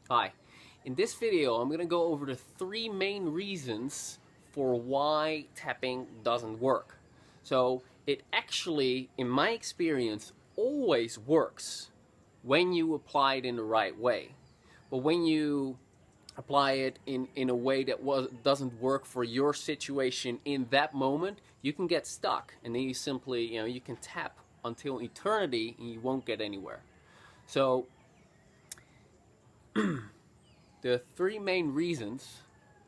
Hi. In this video, I'm going to go over the three main reasons for why tapping doesn't work. So it actually, in my experience, always works when you apply it in the right way. But when you apply it in a way that doesn't work for your situation in that moment, you can get stuck. And then you simply, you can tap until eternity and you won't get anywhere. So the three main reasons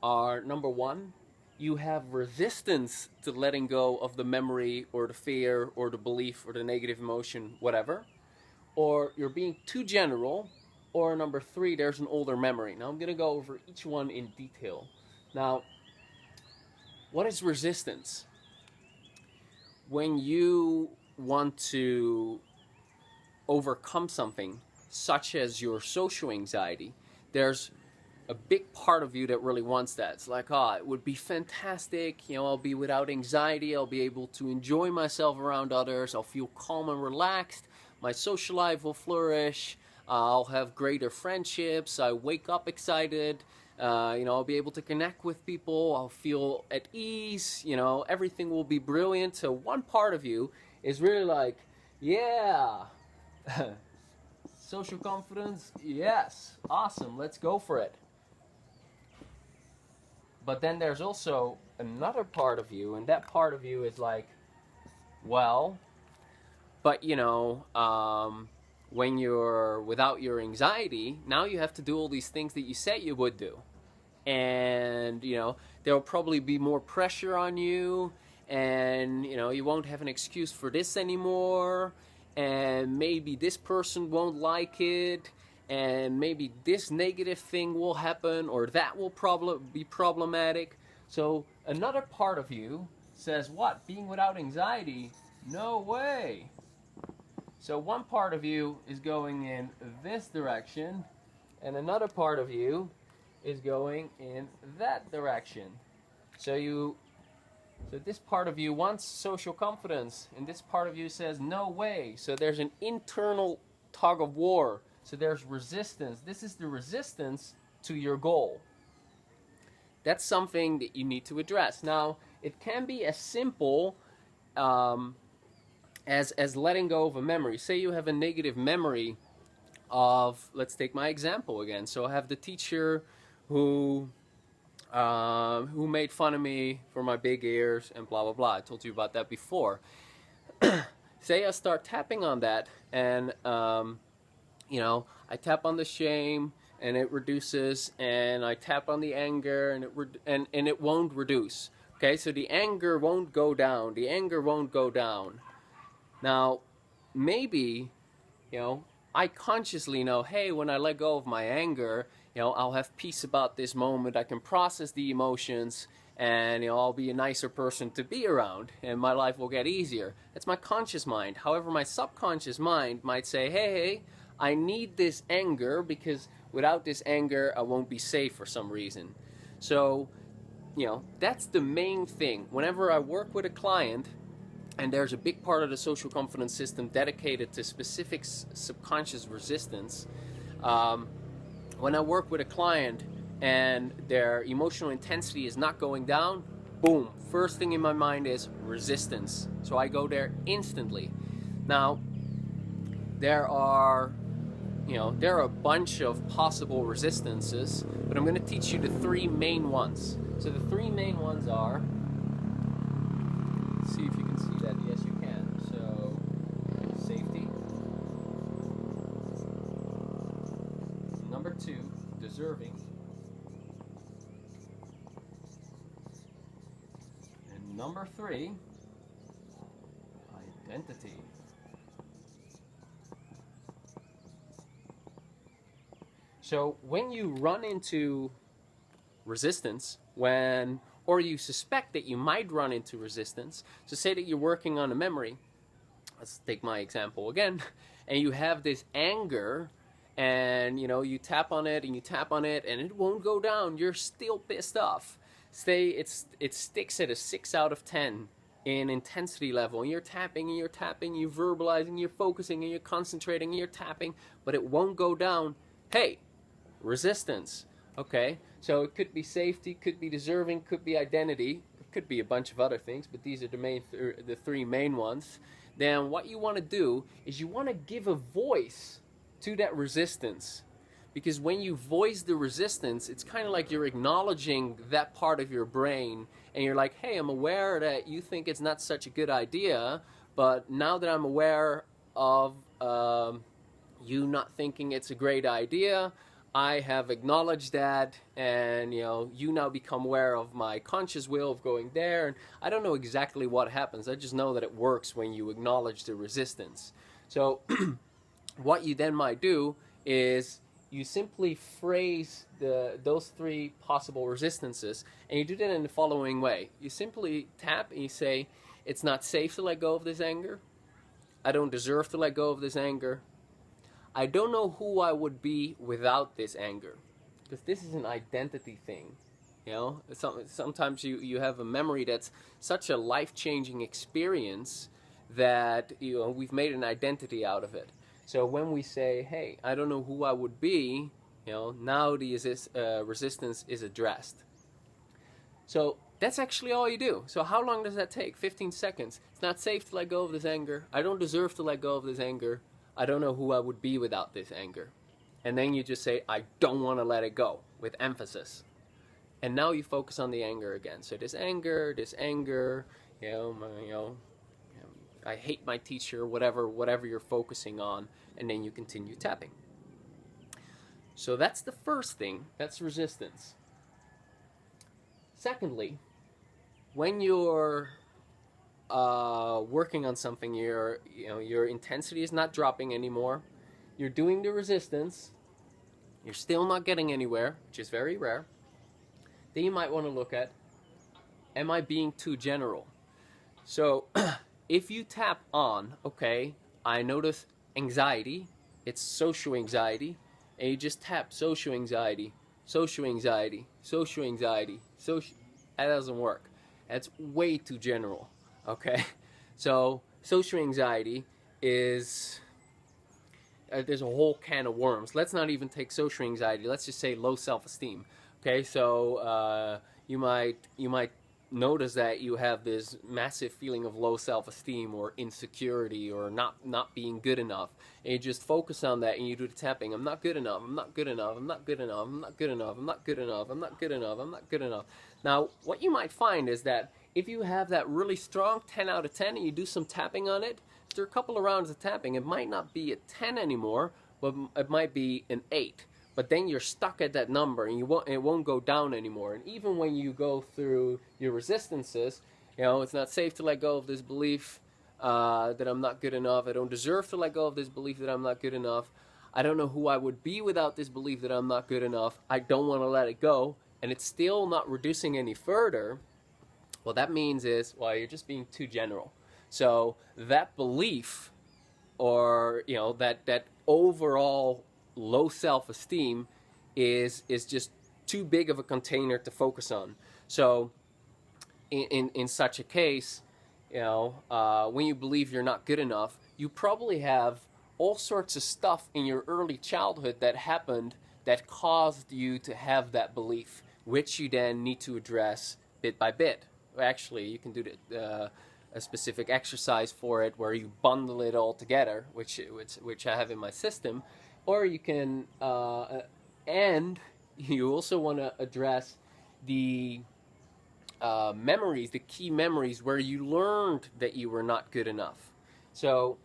are: number one, you have resistance to letting go of the memory or the fear or the belief or the negative emotion, whatever. Or you're being too general. Or number three, there's an older memory. Now I'm going to go over each one in detail. Now, what is resistance? When you want to overcome something, such as your social anxiety, there's a big part of you that really wants that. It's like, it would be fantastic, I'll be without anxiety, I'll be able to enjoy myself around others, I'll feel calm and relaxed, my social life will flourish, I'll have greater friendships, I wake up excited, I'll be able to connect with people, I'll feel at ease, everything will be brilliant. So one part of you is really like, yeah, social confidence, yes, awesome, let's go for it. But then there's also another part of you, and that part of you is like, well, but when you're without your anxiety, now you have to do all these things that you said you would do. And, there'll probably be more pressure on you, and, you won't have an excuse for this anymore, and maybe this person won't like it, and maybe this negative thing will happen, or that will be problematic. So another part of you says, what? Being without anxiety? No way. So one part of you is going in this direction, and another part of you is going in that direction. So this part of you wants social confidence, and this part of you says, no way. So there's an internal tug of war. So there's resistance. This is the resistance to your goal. That's something that you need to address. Now, it can be as simple as letting go of a memory. Say you have a negative memory of, let's take my example again. So I have the teacher who made fun of me for my big ears and blah, blah, blah. I told you about that before. Say I start tapping on that, and I tap on the shame and it reduces, and I tap on the anger and it won't reduce. Okay, so the anger won't go down. The anger won't go down. Now, maybe, I consciously know, hey, when I let go of my anger, I'll have peace about this moment. I can process the emotions, and I'll be a nicer person to be around, and my life will get easier. That's my conscious mind. However, my subconscious mind might say, hey, I need this anger because without this anger, I won't be safe for some reason. So, that's the main thing. Whenever I work with a client, and there's a big part of the social confidence system dedicated to specific subconscious resistance, when I work with a client and their emotional intensity is not going down, boom, first thing in my mind is resistance. So I go there instantly. Now, there are a bunch of possible resistances, but I'm going to teach you the three main ones. So the three main ones are, let's see if you can see that. Yes, you can. So, safety. Number two, deserving. And number three, identity. So when you run into resistance, or you suspect that you might run into resistance, so say that you're working on a memory, let's take my example again, and you have this anger, and you tap on it and you tap on it and it won't go down, you're still pissed off. Say it sticks at a 6 out of 10 in intensity level, and you're tapping and you're tapping, you're verbalizing, you're focusing and you're concentrating and you're tapping, but it won't go down. Hey, resistance. Okay, so it could be safety, could be deserving, could be identity, it could be a bunch of other things, but these are the three main ones. Then what you want to do is you want to give a voice to that resistance. Because when you voice the resistance, it's kind of like you're acknowledging that part of your brain, and you're like, hey, I'm aware that you think it's not such a good idea, but now that I'm aware of you not thinking it's a great idea, I have acknowledged that, and you now become aware of my conscious will of going there. And I don't know exactly what happens. I just know that it works when you acknowledge the resistance. So what you then might do is you simply phrase those three possible resistances, and you do that in the following way. You simply tap and you say, it's not safe to let go of this anger. I don't deserve to let go of this anger. I don't know who I would be without this anger. Because this is an identity thing. Sometimes you have a memory that's such a life-changing experience that we've made an identity out of it. So when we say, hey, I don't know who I would be, now the resistance is addressed. So that's actually all you do. So how long does that take? 15 seconds. It's not safe to let go of this anger. I don't deserve to let go of this anger. I don't know who I would be without this anger. And then you just say, I don't want to let it go, with emphasis. And now you focus on the anger again. So this anger, I hate my teacher, whatever you're focusing on, and then you continue tapping. So that's the first thing. That's resistance. Secondly, when you're working on something, your intensity is not dropping anymore. You're doing the resistance. You're still not getting anywhere, which is very rare. Then you might want to look at, am I being too general? So if you tap on, okay, I notice anxiety, it's social anxiety, and you just tap social anxiety, social anxiety, social anxiety, that doesn't work. That's way too general, okay? So social anxiety is, there's a whole can of worms. Let's not even take social anxiety. Let's just say low self-esteem, okay? So you might notice that you have this massive feeling of low self-esteem or insecurity or not being good enough, and you just focus on that and you do the tapping. I'm not good enough, I'm not good enough, I'm not good enough, I'm not good enough, I'm not good enough, I'm not good enough, I'm not good enough. Now what you might find is that if you have that really strong 10 out of 10 and you do some tapping on it, after a couple of rounds of tapping, it might not be a 10 anymore, but it might be an 8. But then you're stuck at that number, and it won't go down anymore. And even when you go through your resistances, it's not safe to let go of this belief that I'm not good enough. I don't deserve to let go of this belief that I'm not good enough. I don't know who I would be without this belief that I'm not good enough. I don't want to let it go. And it's still not reducing any further. What that means is, well, you're just being too general. So that belief, or that overall low self-esteem is just too big of a container to focus on. So in such a case, when you believe you're not good enough, you probably have all sorts of stuff in your early childhood that happened that caused you to have that belief, which you then need to address bit by bit. Actually, you can do a specific exercise for it where you bundle it all together, which I have in my system. Or you can, and you also want to address the memories, the key memories where you learned that you were not good enough. So,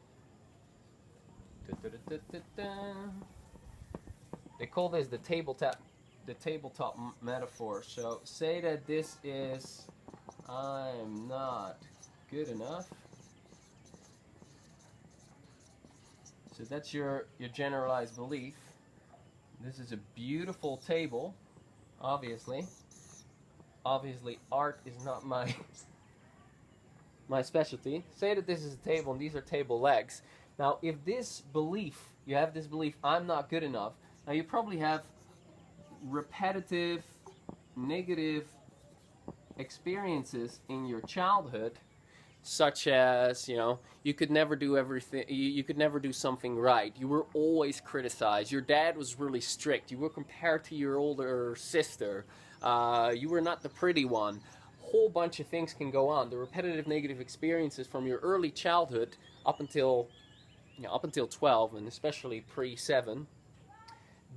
they call this the tabletop metaphor. So, say that this is, I'm not good enough. So that's your generalized belief. This is a beautiful table, obviously. Obviously, art is not my specialty. Say that this is a table and these are table legs. Now, if this belief, you have this belief, I'm not good enough, now you probably have repetitive, negative experiences in your childhood such as, you know, you could never do everything, you could never do something right. You were always criticized. Your dad was really strict. You were compared to your older sister. You were not the pretty one. Whole bunch of things can go on. The repetitive negative experiences from your early childhood up until, you know, up until 12, and especially pre-7,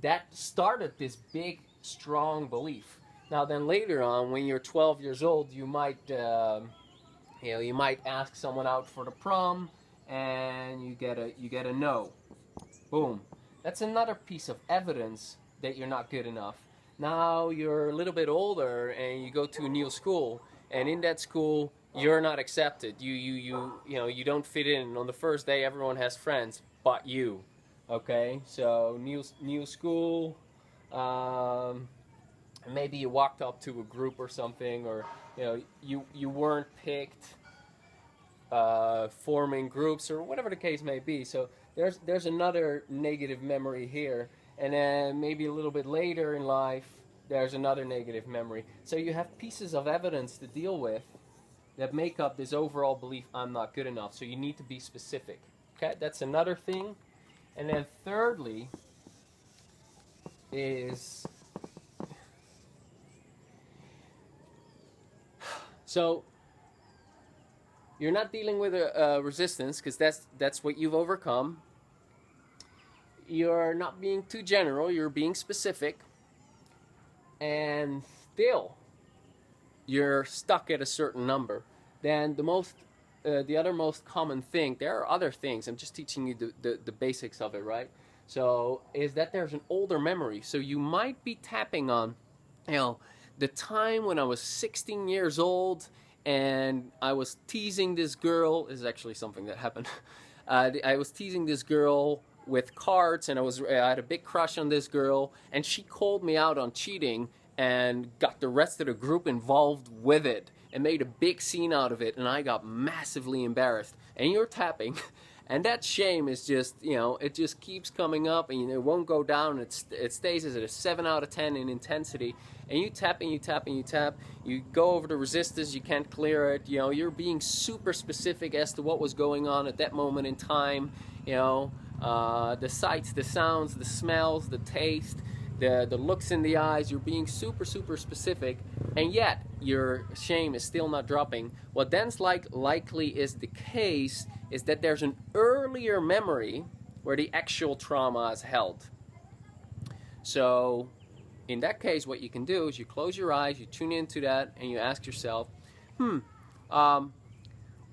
that started this big, strong belief. Now then later on, when you're 12 years old, you might, you know, you might ask someone out for the prom, and you get a no. Boom. That's another piece of evidence that you're not good enough. Now you're a little bit older, and you go to a new school, and in that school, you're not accepted. You know, you don't fit in. On the first day, everyone has friends, but you. Okay, so new school. Maybe you walked up to a group or something, or you know, you weren't picked, forming groups or whatever the case may be. So there's another negative memory here, and then maybe a little bit later in life there's another negative memory. So you have pieces of evidence to deal with that make up this overall belief, I'm not good enough. So you need to be specific. Okay, that's another thing. And then thirdly is, so you're not dealing with a resistance, because that's what you've overcome. You're not being too general, you're being specific, and still you're stuck at a certain number. Then the other most common thing, there are other things, I'm just teaching you the basics of it, right? So is that there's an older memory. So you might be tapping on, you know, the time when I was 16 years old and I was teasing this girl. Is actually something that happened. I was teasing this girl with cards, and I had a big crush on this girl, and she called me out on cheating and got the rest of the group involved with it and made a big scene out of it, and I got massively embarrassed. And you're tapping, and that shame is just, you know, it just keeps coming up, and it won't go down. It stays as a 7 out of 10 in intensity, and you tap and you tap and you tap. You go over the resistors, you can't clear it. You know, you're being super specific as to what was going on at that moment in time. You know, the sights, the sounds, the smells, the taste, the looks in the eyes. You're being super specific, and yet your shame is still not dropping. What then's likely is the case is that there's an earlier memory where the actual trauma is held. So in that case, what you can do is you close your eyes, you tune into that, and you ask yourself,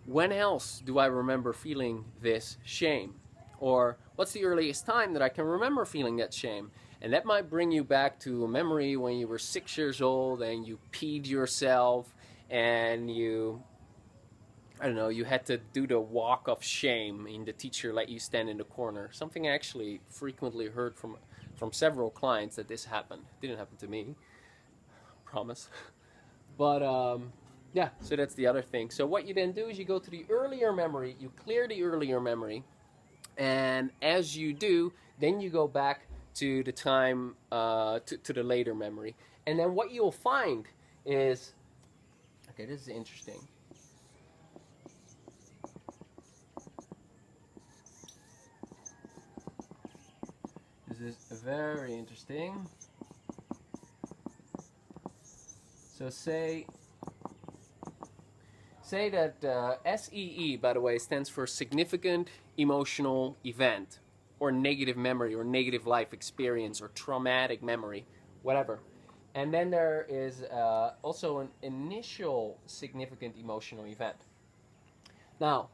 when else do I remember feeling this shame? Or what's the earliest time that I can remember feeling that shame? And that might bring you back to a memory when you were 6 years old and you peed yourself, and you, I don't know, you had to do the walk of shame and the teacher let you stand in the corner. Something I actually frequently heard from several clients that this happened. It didn't happen to me, promise. But yeah, so that's the other thing. So what you then do is you go to the earlier memory, you clear the earlier memory, and as you do, then you go back to the time, to the later memory. And then what you'll find is, okay, this is interesting. This is very interesting. So say that SEE, by the way, stands for significant emotional event, or negative memory, or negative life experience, or traumatic memory, whatever. And then there is also an initial significant emotional event. Now,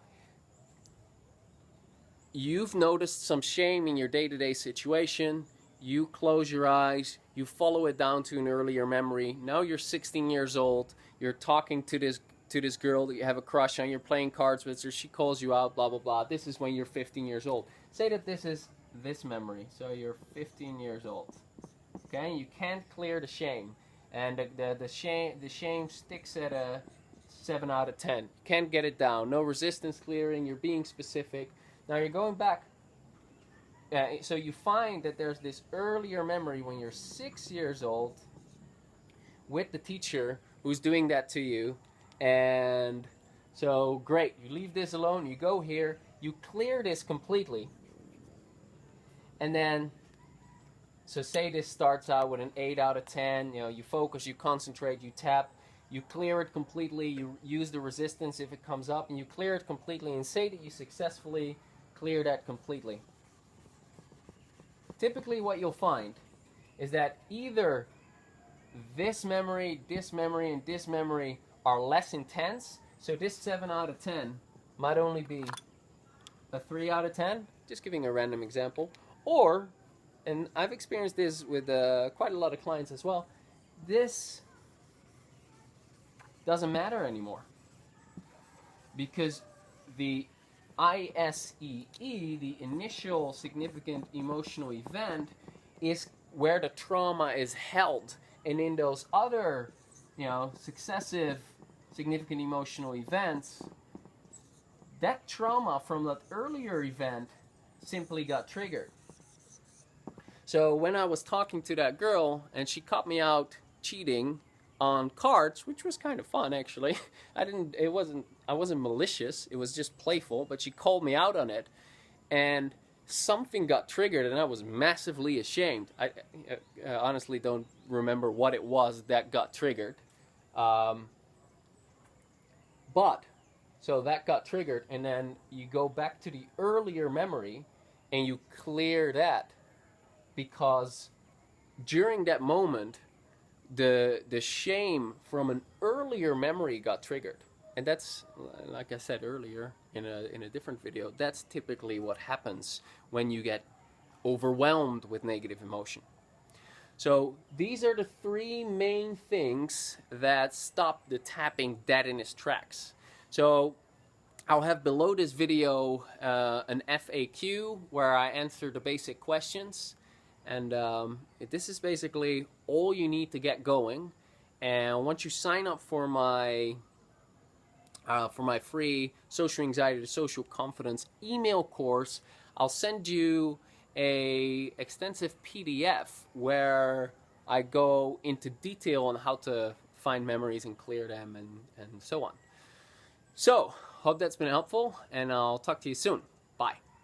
you've noticed some shame in your day-to-day situation. You close your eyes, you follow it down to an earlier memory. Now you're 16 years old, you're talking to this girl that you have a crush on, you're playing cards with her, she calls you out, blah, blah, blah. This is when you're 15 years old. Say that this is this memory, so you're 15 years old. Okay, you can't clear the shame, and the shame sticks at a 7 out of 10. You can't get it down, no resistance clearing, you're being specific. Now you're going back, so you find that there's this earlier memory when you're 6 years old with the teacher who's doing that to you, and So great, you leave this alone, you go here, you clear this completely, and then, so say this starts out with an 8 out of 10, you focus, you concentrate, you tap, you clear it completely, you use the resistance if it comes up, and you clear it completely, and say that you successfully clear that completely. Typically what you'll find is that either this memory, and this memory are less intense, so this 7 out of 10 might only be a 3 out of 10, just giving a random example, or, and I've experienced this with quite a lot of clients as well, this doesn't matter anymore, because the ISEE, the initial significant emotional event, is where the trauma is held, and in those other, successive significant emotional events, that trauma from that earlier event simply got triggered. So when I was talking to that girl and she caught me out cheating on cards, which was kind of fun actually. I wasn't malicious, it was just playful, but she called me out on it, and something got triggered, and I was massively ashamed. I honestly don't remember what it was that got triggered. But, so that got triggered, and then you go back to the earlier memory, and you clear that, because during that moment, the shame from an earlier memory got triggered. And that's, like I said earlier in a different video, that's typically what happens when you get overwhelmed with negative emotion. So these are the three main things that stop the tapping dead in its tracks. So I'll have below this video an FAQ where I answer the basic questions. And this is basically all you need to get going. And once you sign up for my free Social Anxiety to Social Confidence email course, I'll send you a extensive PDF where I go into detail on how to find memories and clear them and so on. So, hope that's been helpful, and I'll talk to you soon. Bye.